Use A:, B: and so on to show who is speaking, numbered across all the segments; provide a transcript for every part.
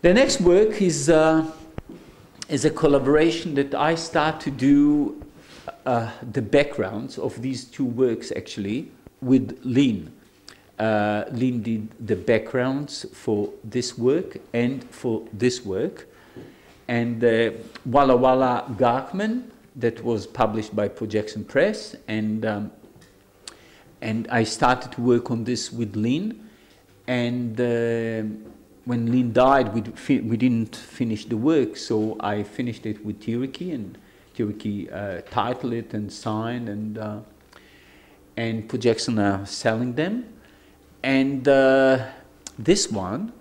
A: The next work is a collaboration that I start to do the backgrounds of these two works actually with Lynn. Lynn did the backgrounds for this work and for this work. And Walla Walla Garkman, that was published by Projection Press, and I started to work on this with Lynn. And when Lynn died, we didn't finish the work, so I finished it with Tiriki, and Tiriki titled it and signed, and Projection are selling them. And this one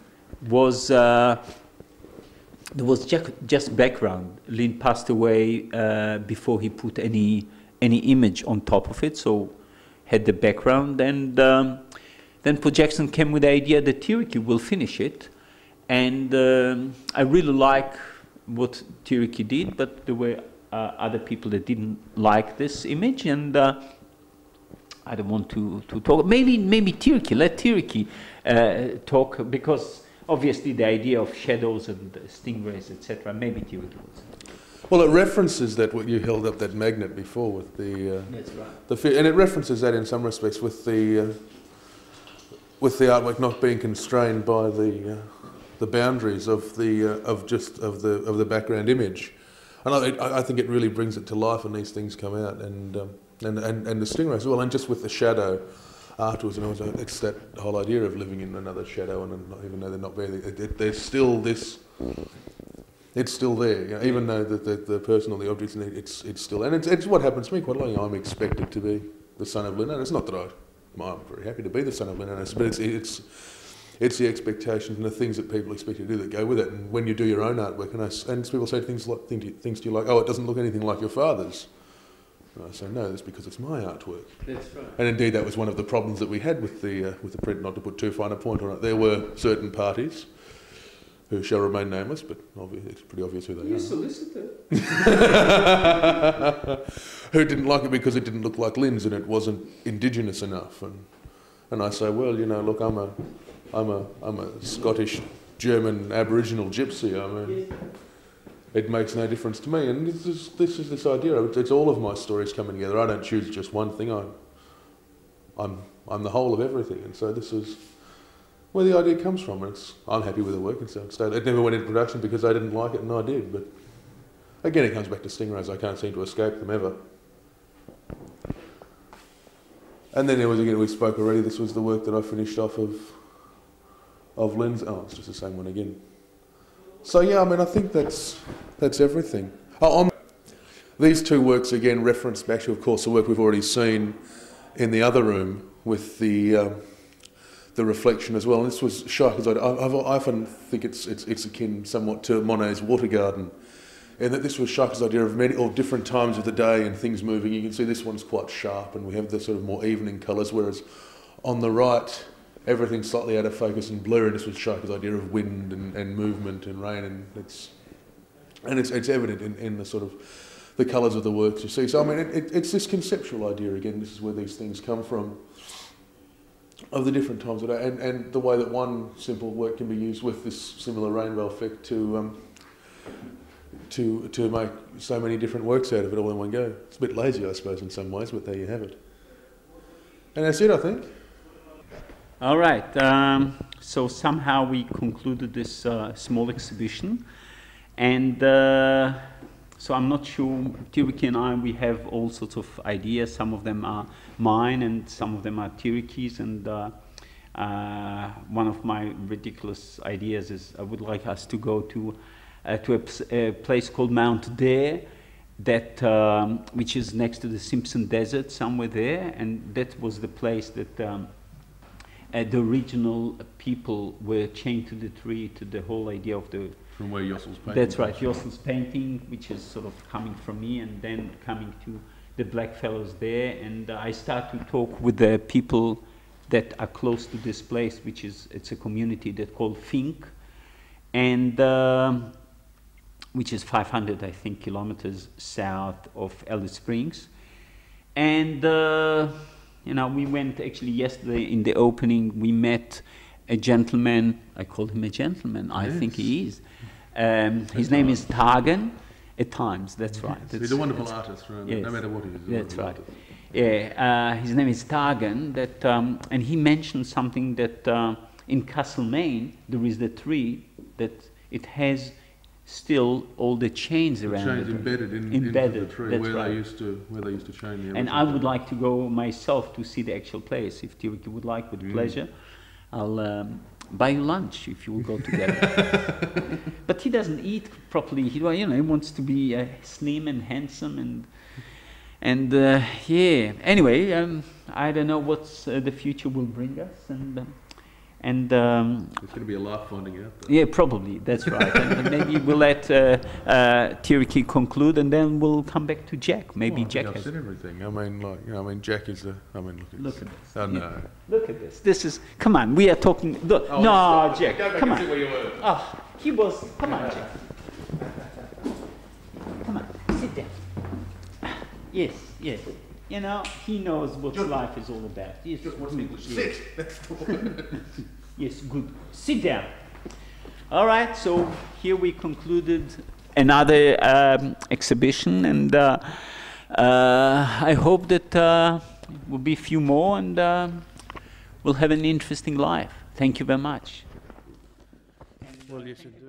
A: was there was just background. Lynn passed away before he put any image on top of it, so had the background. And then Projection came with the idea that Tiriki will finish it. And I really like what Tiriki did, but there were other people that didn't like this image, and I don't want to talk. Maybe Tiriki, let Tiriki talk, because obviously the idea of shadows and stingrays, etc. Maybe Tiriki was.
B: Well, it references that what you held up that magnet before with the.
A: That's right.
B: And it references that in some respects with the artwork not being constrained by the boundaries of the background image, and I think it really brings it to life when these things come out, and the stingrays as well, and just with the shadow afterwards, and also it's that whole idea of living in another shadow, and even though they're not there, there's still this. It's still there, you know, even though the person or the object's in there, it's still, and it's what happens to me quite a lot. I'm expected to be the son of Linnaeus. It's not that I'm very happy to be the son of Linnaeus, but it's the expectations and the things that people expect you to do that go with it. And when you do your own artwork, and people say things to you like, "Oh, it doesn't look anything like your father's." And I say, "No, that's because it's my artwork."
A: That's right.
B: And indeed, that was one of the problems that we had with the print. Not to put too fine a point on it, there were certain parties who shall remain nameless, but it's pretty obvious who they are.
A: You solicitor.
B: Who didn't like it because it didn't look like Lynn's and it wasn't indigenous enough. And I say, well, you know, look, I'm a Scottish, German, Aboriginal gypsy. I mean, it makes no difference to me. And this is this idea. It's all of my stories coming together. I don't choose just one thing. I'm the whole of everything. And so this is where the idea comes from. I'm happy with the work, and so it never went into production because they didn't like it, and I did. But again, it comes back to stingrays. I can't seem to escape them ever. And then there was, again, we spoke already, this was the work that I finished off of Lynn's. Oh, it's just the same one again. So yeah, I mean, I think that's everything. These two works again reference back to, of course, the work we've already seen in the other room with the reflection as well. And this was Shaike's idea. I often think it's akin somewhat to Monet's Water Garden, and that this was Shaike's idea of many or different times of the day and things moving. You can see this one's quite sharp, and we have the sort of more evening colours, whereas on the right everything's slightly out of focus and blurry. And this was Shaike's idea of wind and movement and rain, and it's evident in the sort of the colours of the works you see. So I mean, it's this conceptual idea again. This is where these things come from, of the different times of day, and the way that one simple work can be used with this similar rainbow effect to make so many different works out of it all in one go. It's a bit lazy, I suppose, in some ways, but there you have it. And that's it, I think.
A: All right. So somehow we concluded this small exhibition, and so I'm not sure. Tiriki and I, we have all sorts of ideas. Some of them are mine, and some of them are Tiriki's. And one of my ridiculous ideas is I would like us to go to a place called Mount Dare, that which is next to the Simpson Desert, somewhere there, and that was the place that the original people were chained to the tree, to the whole idea of the.
B: From where Jossel's painting.
A: That's right, Jossel's painting, which is sort of coming from me, and then coming to the black fellows there, and I start to talk with the people that are close to this place, which is, it's a community that called Fink, and which is 500, I think, kilometers south of Alice Springs. And you know, we went actually yesterday in the opening, we met a gentleman. I call him a gentleman. I think he is. His name is Tagen. At times, that's right.
B: He's a wonderful artist, right?
A: Yes,
B: no matter what he is.
A: That's right. Yeah, his name is Tagen. That and he mentioned something that in Castlemaine there is the tree that it has still all the chains around it.
B: Embedded into the tree where they used to chain the.
A: And I would like to go myself to see the actual place. If Tiriki would like, with pleasure, I'll buy you lunch if you will go together. But he doesn't eat properly. He wants to be slim and handsome and yeah. Anyway, I don't know what the future will bring us and
B: it's going to be a laugh finding out. Though.
A: Yeah, probably, that's right. And maybe we'll let Tiriki conclude, and then we'll come back to Jack. Maybe Jack
B: has said everything. I mean, Jack is the. I mean,
A: look at this.
B: Oh no!
A: Look at this. This is. Come on, we are talking. Look, no, Jack.
B: Go back
A: come
B: and
A: on.
B: See where you were.
A: Oh, he was. Come on, Jack. Come on, sit down. Yes, yes. You know, he knows what life is all about. Yes,
B: just what's English. Sit. That's the word.
A: Yes, good. Sit down. All right, so here we concluded another exhibition, and I hope that will be a few more, and we'll have an interesting life. Thank you very much.
B: Well, yes, indeed.